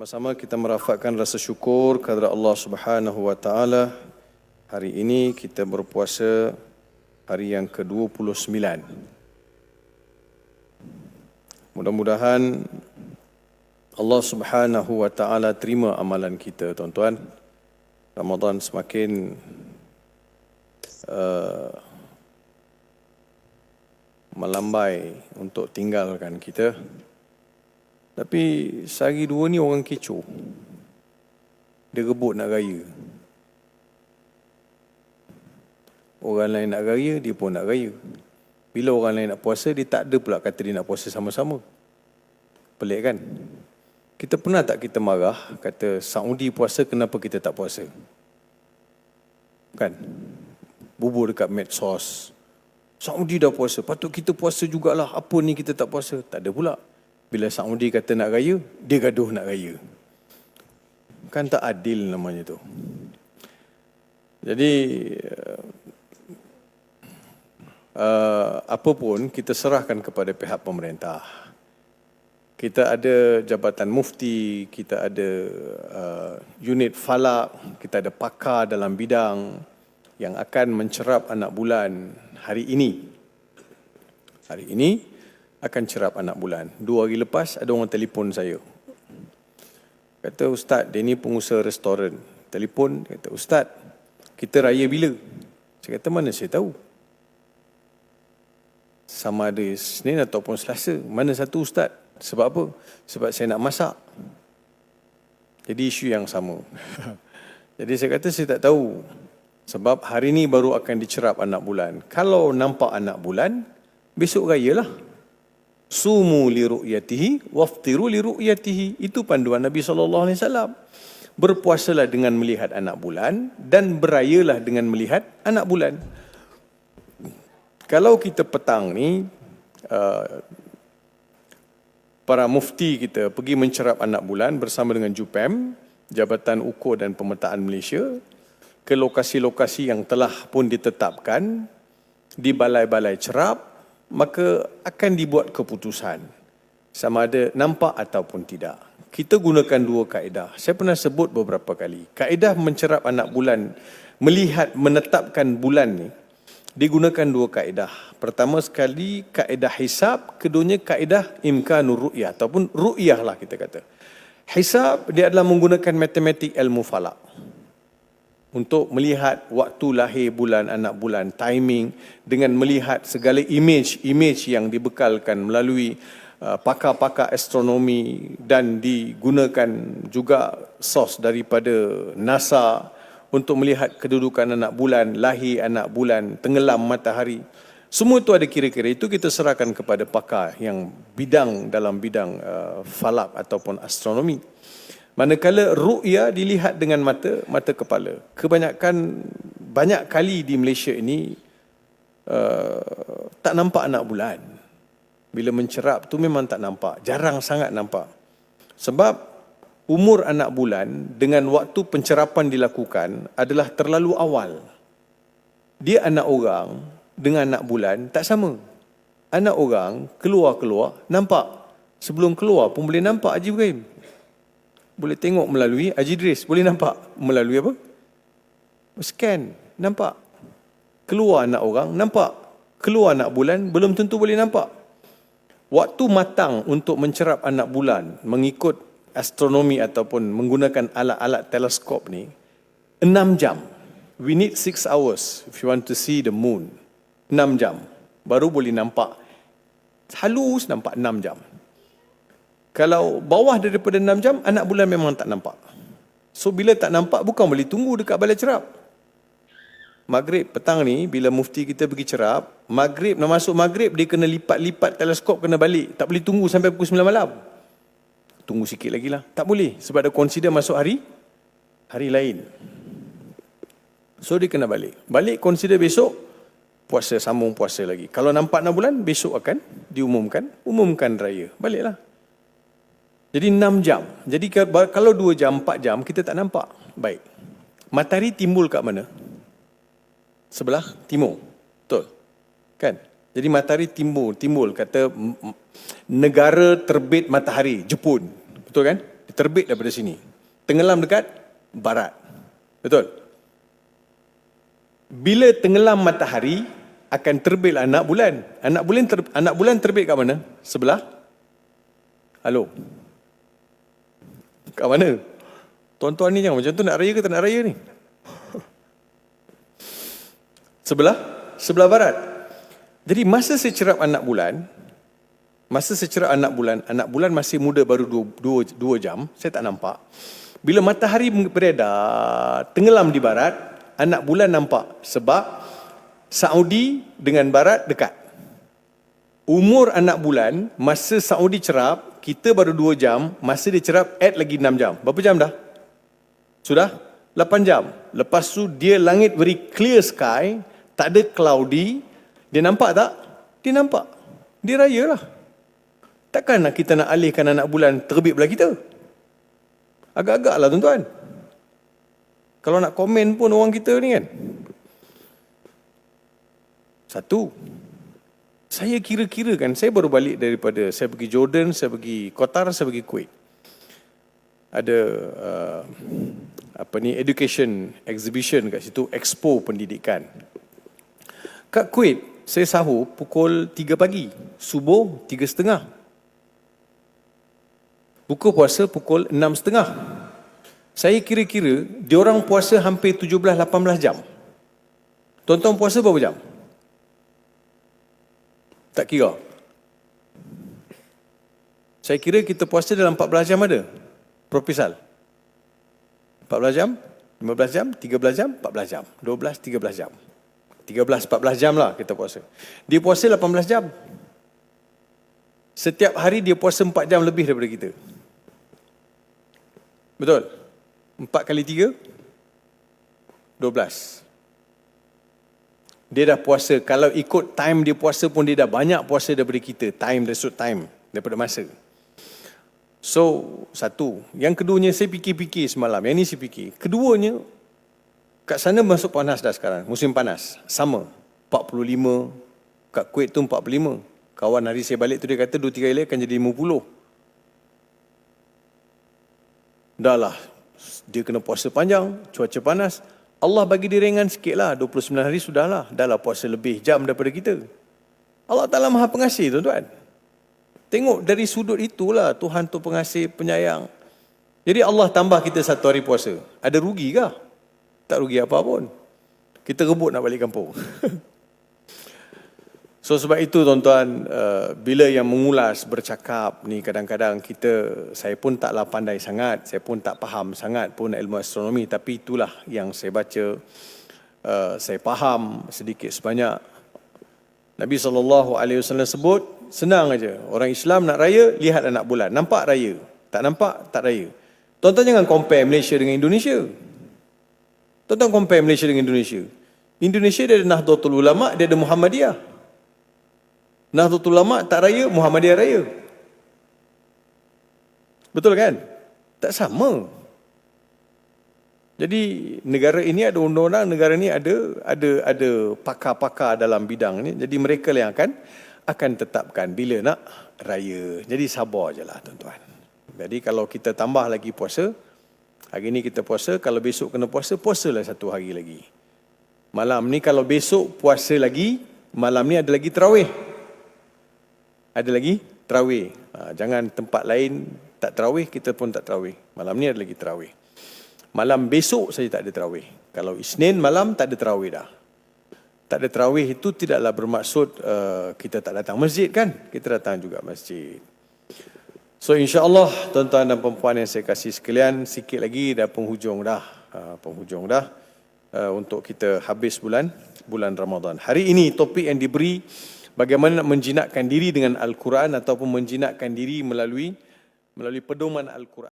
Sama-sama kita merafakkan rasa syukur kepada Allah Subhanahu wa taala. Hari ini kita berpuasa hari yang ke-29. Mudah-mudahan Allah Subhanahu wa taala terima amalan kita, tuan-tuan. Ramadan semakin melambai untuk tinggalkan kita. Tapi sehari dua ni orang kecoh. Dia rebut nak raya. Orang lain nak raya, dia pun nak raya. Bila orang lain nak puasa, dia tak ada pula kata dia nak puasa sama-sama. Pelik kan? Kita pernah tak kita marah, kata Saudi puasa, kenapa kita tak puasa? Kan? Bubur dekat medsos. Saudi dah puasa, patut kita puasa jugalah. Apa ni kita tak puasa? Tak ada pula. Bila Saudi kata nak raya, dia gaduh nak raya. Kan tak adil namanya tu. Jadi, apa pun kita serahkan kepada pihak pemerintah. Kita ada Jabatan Mufti, kita ada unit falak, kita ada pakar dalam bidang yang akan mencerap anak bulan hari ini. Hari ini akan cerap anak bulan. 2 hari lepas ada orang telefon saya. Kata, Ustaz, dia ni pengusaha restoran. Telefon, kata, Ustaz, kita raya bila? Saya kata, mana saya tahu? Sama ada Senin ataupun Selasa. Mana satu, Ustaz? Sebab apa? Sebab saya nak masak. Jadi isu yang sama. Jadi saya kata, saya tak tahu. Sebab hari ni baru akan dicerap anak bulan. Kalau nampak anak bulan, besok raya lah. Sumu li ru'yatihi waftiru li ru'yatihi. Itu panduan Nabi SAW. Berpuasalah dengan melihat anak bulan dan berayalah dengan melihat anak bulan. Kalau kita petang ni, para mufti kita pergi mencerap anak bulan bersama dengan JUPEM, Jabatan Ukur dan Pemetaan Malaysia, ke lokasi-lokasi yang telah pun ditetapkan di balai-balai cerap, maka akan dibuat keputusan sama ada nampak ataupun tidak. Kita gunakan dua kaedah. Saya pernah sebut beberapa kali. Kaedah mencerap anak bulan, melihat, menetapkan bulan ni, digunakan dua kaedah. Pertama sekali kaedah hisab, keduanya kaedah imkanur ru'yah ataupun ru'yah lah kita kata. Hisab dia adalah menggunakan matematik ilmu falak untuk melihat waktu lahir bulan, anak bulan, timing, dengan melihat segala image yang dibekalkan melalui pakar-pakar astronomi dan digunakan juga sos daripada NASA untuk melihat kedudukan anak bulan, lahir anak bulan, tenggelam matahari. Semua itu ada kira-kira. Itu kita serahkan kepada pakar yang bidang dalam bidang falak ataupun astronomi. Manakala ru'ya dilihat dengan mata kepala. Kebanyakan, banyak kali di Malaysia ini tak nampak anak bulan. Bila mencerap tu memang tak nampak. Jarang sangat nampak. Sebab umur anak bulan dengan waktu pencerapan dilakukan adalah terlalu awal. Dia anak orang dengan anak bulan tak sama. Anak orang keluar nampak. Sebelum keluar pun boleh nampak Haji Ibrahim. Boleh tengok melalui Haji Idris. Boleh nampak melalui apa? Scan. Nampak. Keluar anak orang, nampak. Keluar anak bulan, belum tentu boleh nampak. Waktu matang untuk mencerap anak bulan, mengikut astronomi ataupun menggunakan alat-alat teleskop ni, 6 jam. We need 6 hours if you want to see the moon. 6 jam. Baru boleh nampak. Halus nampak 6 jam. Kalau bawah daripada 6 jam, anak bulan memang tak nampak. So, bila tak nampak, bukan boleh tunggu dekat balai cerap. Maghrib petang ni, bila mufti kita pergi cerap, maghrib, nak masuk maghrib, dia kena lipat-lipat teleskop, kena balik. Tak boleh tunggu sampai pukul 9 malam. Tunggu sikit lagi lah. Tak boleh, sebab dia consider masuk hari lain. So, dia kena balik. Balik, consider besok, puasa, sambung puasa lagi. Kalau nampak 6 bulan, besok akan umumkan raya. Baliklah. Jadi 6 jam. Jadi kalau 2 jam, 4 jam, kita tak nampak. Baik. Matahari timbul kat mana? Sebelah timur. Betul? Kan? Jadi matahari timbul. Kata negara terbit matahari, Jepun. Betul kan? Dia terbit daripada sini. Tenggelam dekat barat. Betul? Bila tenggelam matahari, akan terbitlah anak bulan. Anak bulan terbit kat mana? Sebelah? Halo? Kat mana? Tuan-tuan ni jangan macam tu, nak raya ke tak nak raya ni? Sebelah barat. Jadi masa secerap anak bulan, anak bulan masih muda, baru 2 jam, saya tak nampak. Bila matahari beredar, tenggelam di barat, anak bulan nampak. Sebab Saudi dengan barat dekat. Umur anak bulan, masa Saudi cerap, kita baru 2 jam, masa dia cerap, add lagi 6 jam. Berapa jam dah? Sudah? 8 jam. Lepas tu dia langit very clear sky, tak ada cloudy. Dia nampak tak? Dia nampak. Dia raya lah. Takkan kita nak alihkan anak bulan terbit belah kita? Agak-agak lah tuan-tuan. Kalau nak komen pun orang kita ni kan. Satu, saya kira-kira kan, saya baru balik daripada, saya pergi Jordan, saya pergi Qatar, saya pergi Kuwait. Ada education exhibition kat situ, expo pendidikan. Kat Kuwait, saya sahur pukul 3 pagi, subuh 3.30. Buka puasa pukul 6.30. Saya kira-kira, diorang puasa hampir 17-18 jam. Tuan-tuan puasa berapa jam? Tak kira. Saya kira kita puasa dalam 14 jam ada. Propisal. 14 jam, 15 jam, 13 jam, 14 jam. 12, 13 jam. 13, 14 jam lah kita puasa. Dia puasa 18 jam. Setiap hari dia puasa 4 jam lebih daripada kita. Betul? 4 kali 3? 12. Dia dah puasa. Kalau ikut time dia puasa pun dia dah banyak puasa daripada kita. Time, daripada masa. So, satu. Yang keduanya, saya fikir-fikir semalam. Yang ni saya fikir. Keduanya, kat sana masuk panas dah sekarang. Musim panas. Sama. 45. Kat Kuwait tu 45. Kawan hari saya balik tu dia kata 2-3 hari akan jadi 50. Dah lah. Dia kena puasa panjang. Cuaca panas. Allah bagi dia ringan sikit lah. 29 hari sudahlah. Dah lah puasa lebih jam daripada kita. Allah Ta'ala Maha Pengasih, tuan-tuan. Tengok dari sudut itulah Tuhan tu pengasih, penyayang. Jadi Allah tambah kita 1 hari puasa. Ada rugi kah? Tak rugi apa pun. Kita rebut nak balik kampung. So sebab itu tuan-tuan, bila yang mengulas, bercakap ni kadang-kadang saya pun taklah pandai sangat, saya pun tak faham sangat pun ilmu astronomi, tapi itulah yang saya baca, saya faham sedikit sebanyak. Nabi SAW sebut, senang aja. Orang Islam nak raya, lihat anak bulan. Nampak raya. Tak nampak, tak raya. Tuan-tuan jangan compare Malaysia dengan Indonesia. Tuan-tuan compare Malaysia dengan Indonesia. Indonesia dia ada Nahdlatul Ulama, dia ada Muhammadiyah. Nahdlatul Ulama tak raya, Muhammadiyah raya. Betul kan? Tak sama. Jadi negara ini ada undang-undang, negara ini ada pakar-pakar dalam bidang ni. Jadi mereka lah yang akan tetapkan bila nak raya. Jadi sabar je lah tuan-tuan. Jadi kalau kita tambah lagi puasa, hari ni kita puasa, kalau besok kena puasa, puasalah 1 hari lagi. Malam ni kalau besok puasa lagi, malam ni ada lagi tarawih. Ada lagi tarawih. Jangan tempat lain tak tarawih, kita pun tak tarawih. Malam ni ada lagi tarawih. Malam besok saja tak ada tarawih. Kalau Isnin malam tak ada tarawih dah. Tak ada tarawih itu tidaklah bermaksud kita tak datang masjid kan? Kita datang juga masjid. So insya-Allah tuan-tuan dan puan-puan yang saya kasih sekalian, sikit lagi dah penghujung dah. Untuk kita habis bulan Ramadan. Hari ini topik yang diberi bagaimana nak menjinakkan diri dengan Al-Quran ataupun menjinakkan diri melalui pedoman Al-Quran.